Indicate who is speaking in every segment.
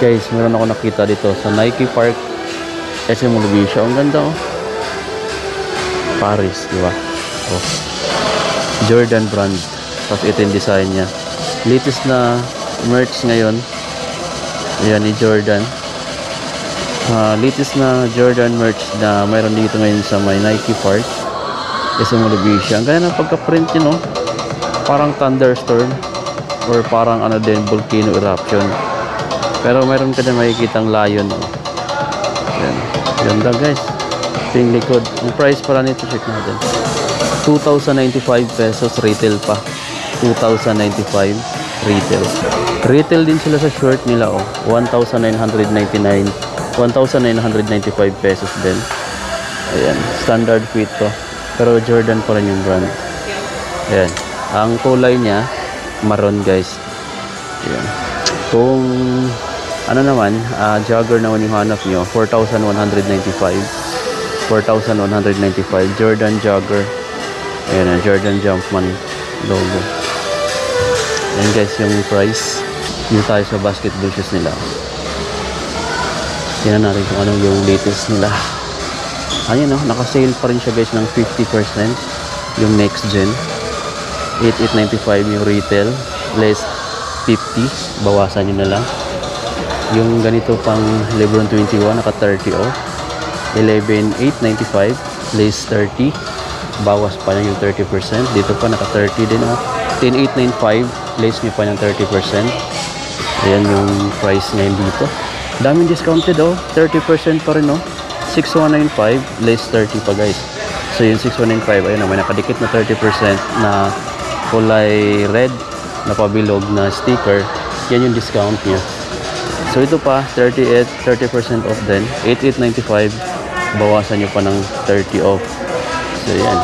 Speaker 1: Guys, meron ako nakita dito sa Nike Park SM Olivia. Ang ganda oh. Paris, di ba? Oh. Jordan brand. Tapos ito yung design niya. Latest na merch ngayon. Ayan ni Jordan. Latest na Jordan merch na mayroon dito ngayon sa may Nike Park SM Olivia. Ang ganda ng pagka-print yun oh. Parang thunderstorm or parang ano din, volcano eruption. Pero mayroon ka din makikitang lion oh. Ayan. Ganda guys. Yung likod. Yung price pala nito, check natin. 2,095 pesos retail pa. 2,095 retail. Retail din sila sa short nila oh. 1,999. 1,995 pesos din. Ayan. Standard fit to. Pero Jordan pa rin yung brand. Ayan. Ang kulay niya, maroon guys. Ayan. Kung ano naman, jogger naman yung hanap nyo, 4,195. 4,195 Jordan jogger. Ayan, Jordan Jumpman logo. Ayan guys, yung price. Dito tayo sa basketball shoes nila. Tingnan natin kung anong yung latest nila. Ayan oh, naka-sale pa rin siya guys ng 50%. Yung next gen 8,895 yung retail, less 50, bawasan nyo na lang. Yung ganito pang Lebron 21 naka 30 off. 11,895 less 30, bawas pa lang yung 30%. Dito pa naka 30 din oh. 10,895 less nyo pa yung 30%. Ayan yung price ngayon dito. Daming discounted oh, 30% pa rin oh. 6,195 less 30 pa guys. So yung 6,195 ayun oh, may nakadikit na 30% na kulay red na pabilog na sticker. Yan yung discount niya. So ito pa 30% off din. 8,895, bawasan nyo pa ng 30 off. So yan,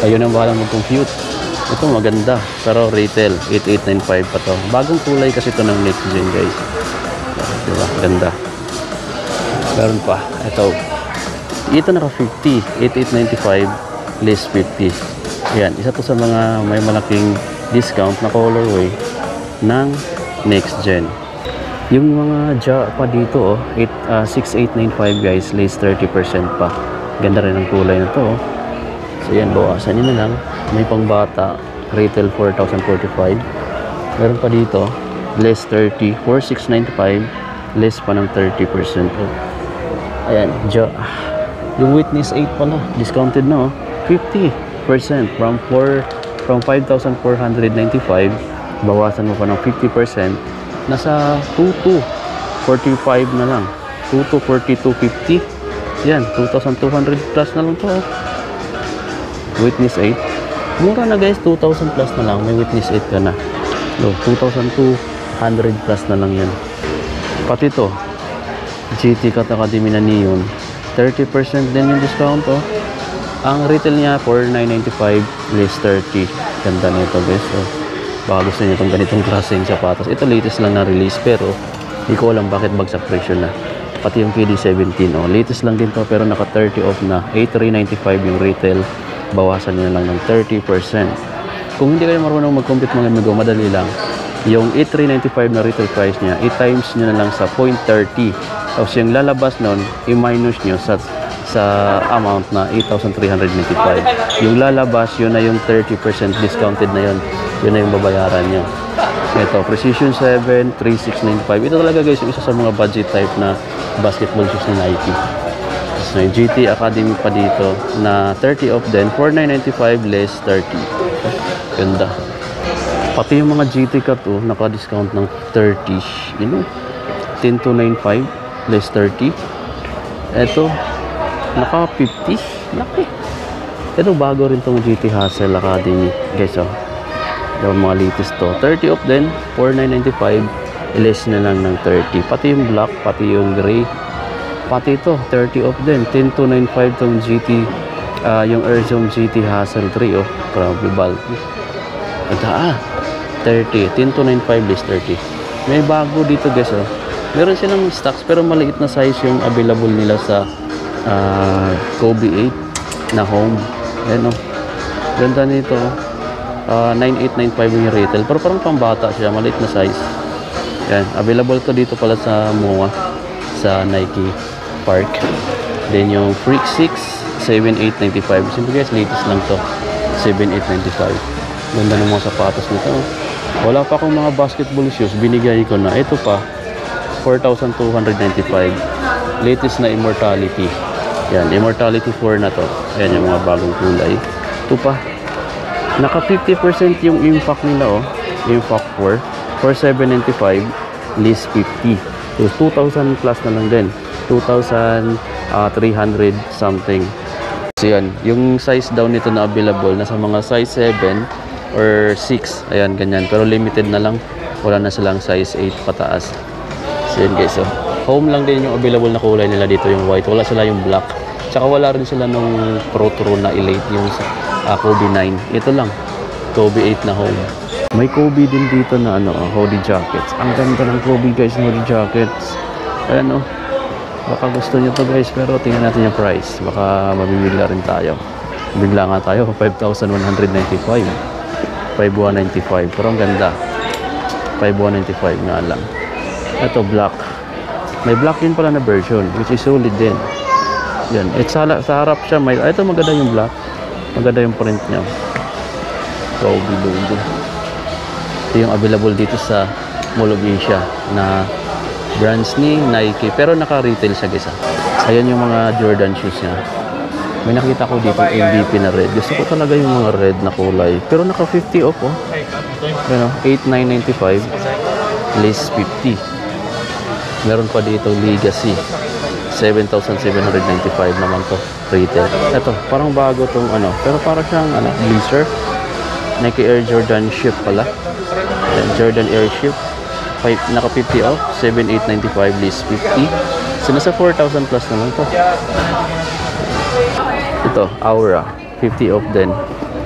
Speaker 1: ayun ang bahalang mag-compute. Ito maganda pero retail 8,895 pa to. Bagong kulay kasi ito ng next gen guys. Diba? Ganda. Meron pa ito naka 50, 8,895 less 50. Yan, isa to sa mga may malaking discount na colorway ng next gen. Yung mga pa dito oh, 6,895 guys, less 30% pa. Ganda rin ang kulay na to oh. So yan, bawasan nyo na lang. May pang bata, retail 4,045. Meron pa dito less 30, 4,695 less pa ng 30% oh. Ayan, yung Witness 8 pala, discounted na oh. 50% from 5,495, bawasan mo pa ng 50%, nasa 2,245 na lang. 2,242.50. Yan, 2,200 plus na lang to oh. Witness 8 mura na guys, 2,000 plus na lang, may Witness 8 ka na. 2,200 plus na lang yan. Pati to GT Cat Academy na Neon, 30% din yung discount oh. Ang retail niya 4,995 less 30. Ganda nito guys oh. Baka gusto niyo itong ganitong klaseng sapatos. Ito latest lang na release pero hindi ko alam bakit bagsak presyo na. Pati yung KD17 oh, latest lang din to pero naka 30 off na. 8,395 yung retail, bawasan niyo na lang ng 30%. Kung hindi kayo marunong mag-compute mga amigo, madali lang. Yung 8,395 na retail price niya, i-times niyo na lang sa 0.30. Tapos yung lalabas nun, i-minus niyo sa amount na 8,395. Yung lalabas, yun na yung 30% discounted na yun. Yun na yung babayaran nyo. Ito, Precision 7, 3,695. Ito talaga guys, yung isa sa mga budget type na basketball shoes na Nike. Tapos may GT Academy pa dito na 30 off din, 4,995 less 30. Ganda. Pati yung mga GT Cat oh, naka-discount ng 30. You know, 10,295 less 30. Ito, naka 50. Laki. Ito bago rin tong GT Hustle Academy guys oh. Yung mga latest to, 30 off din, 4,995 less na lang ng 30. Pati yung black, pati yung gray, pati ito 30 off din, 10,295 tong GT yung Air Zoom GT Hustle 3 oh. Grabe bulky. 30, 10,295 less 30. May bago dito guys oh. Meron silang stocks pero maliit na size yung available nila sa Kobe 8 na home. Ayan oh. Ganda nito oh. 9,895 yung retail pero parang pambata siya, maliit na size. Yan, available to dito pala sa MOA, sa Nike Park. Then yung Freak 6, 7,895. Simple guys, latest lang to. 7,895. Ganda ng mga sapatos nito. Wala pa akong mga basketball shoes, binigay ko na. Ito pa, 4,295. Latest na Immortality. Yan, Immortality 4 na to. Ayan yung mga bagong kulay. Ito pa, naka 50% yung impact nila, oh. Impact 4, 4,795, list 50. So 2,000 plus na lang din. 2,300 something. So yan, yung size daw nito na available nasa mga size 7 or 6. Ayan, ganyan. Pero limited na lang. Wala na silang size 8 pataas. So yan guys, oh. Home lang din yung available na kulay nila dito, yung white. Wala sila yung black. Tsaka wala rin sila nung Pro na Elite, yung Kobe 9. Ito lang, Kobe 8 na home. May Kobe din dito na hoodie jackets. Ang ganda ng Kobe guys, hoodie jackets. Ayan, oh. Baka gusto nyo to guys, pero tingnan natin yung price. Baka mabibigla rin tayo. Bigla nga tayo, 5,195. 5,195. Pero ang ganda. 5,195 nga lang. Ito, black. May black din pala na version, which is solid din. Yan. Sa harap siya, ito maganda yung black. Maganda yung print niya. Kobe logo. Ito yung available dito sa Mall of Asia na brands ni Nike. Pero naka-retail siya guys. Ayan yung mga Jordan shoes niya. May nakita ko dito MVP na red. Gusto ko talaga yung mga red na kulay. Pero naka 50 off, oh. Ano, 8,995. List 50. Meron pa dito Legacy. 7,795 naman to retail. Ito, parang bago tong pero parang siyang Blazer. Nike Air Jordan Shift pala. Then Jordan Air Shift. Naka 50 off. 7,895 list 50. So nasa 4,000 plus naman to. Ito, Aura. 50 off din.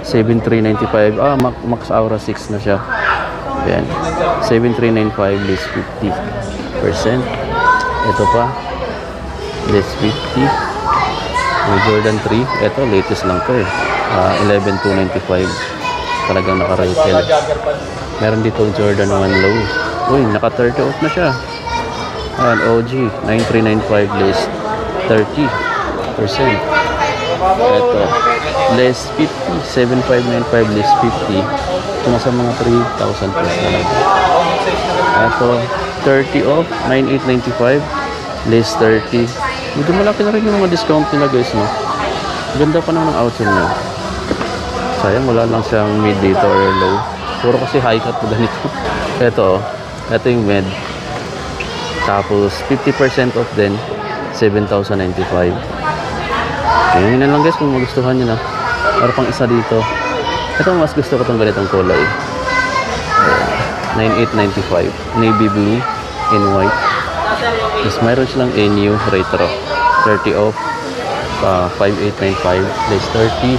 Speaker 1: 7,395. Max Aura 6 na siya. Yan. 7,395 list 50%. Ito pa. List 50. May Jordan 3. Ito, latest lang to eh. 11,295. Talagang naka-retail. Meron dito Jordan 1 low. Uy, naka 30 off na siya. Ayan, OG. 9,395 list 30%. Ito, list 50. 7,595 list 50. Ito nasa mga 3,000 plus na lang. Ito, 30 off. 9,895 list 30. Medyo malaki na rin yung mga discount nila guys, no? Ganda pa naman ang outsole niya. Sayang wala lang siyang mid dito or low. Puro kasi high cut na ganito. Ito yung mid. Tapos 50% off din. 7,095. Yun na lang guys kung magustuhan nyo na. Meron pang isa dito. Ito mas gusto ko itong ganitong kulay. 9,895. Navy blue in white. Tapos mayroon silang NU retro. 30 off. 5,895. Less 30.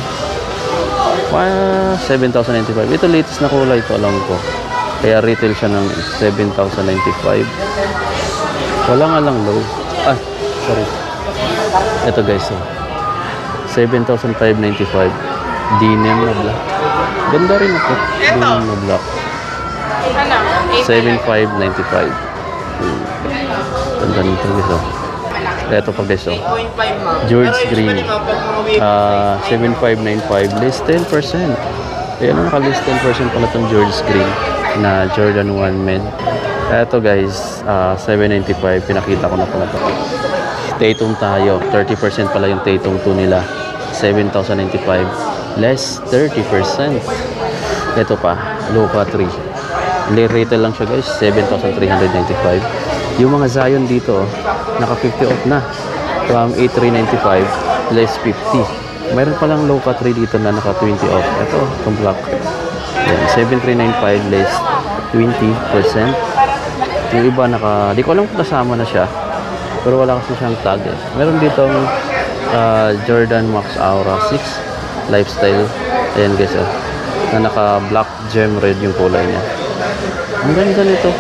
Speaker 1: 7,095. Ito latest na kulay ito, alam ko. Kaya retail siya ng 7,095. Wala nga lang low. Sorry. Ito guys, 7,595. Denim na black. Ganda rin ito. Denim na black. 7,595. Ganda nito guys. Ito pa guys, George Green. 7,595. List 10%. Ayan na, naka-list 10% pala itong George Green na Jordan 1 men. Ito guys, 795. Pinakita ko na pala ito. Tatum tayo. 30% pala yung Tatum 2 nila. 7,095. Less 30%. Ito pa, Luka 3. Retail lang siya guys. 7,395. Yung mga Zion dito, naka 50 off na. From 8,395. Less 50. Mayroon palang Luka 3 dito na naka 20 off. Ito, itong black. Yan, 7,395 less 20%. Yung iba di ko alam kung kasama na siya. Pero wala kasi siyang tag eh. Meron ditong Jordan Max Aura 6 Lifestyle. Ayan guys, na naka black gem red yung kulay niya. Ang ganda nito.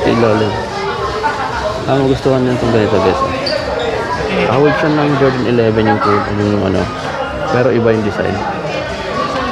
Speaker 1: Ilalim. Ang gustuhan niya itong ganito guys. Kahawag siya ng Jordan 11 yung pero iba yung design.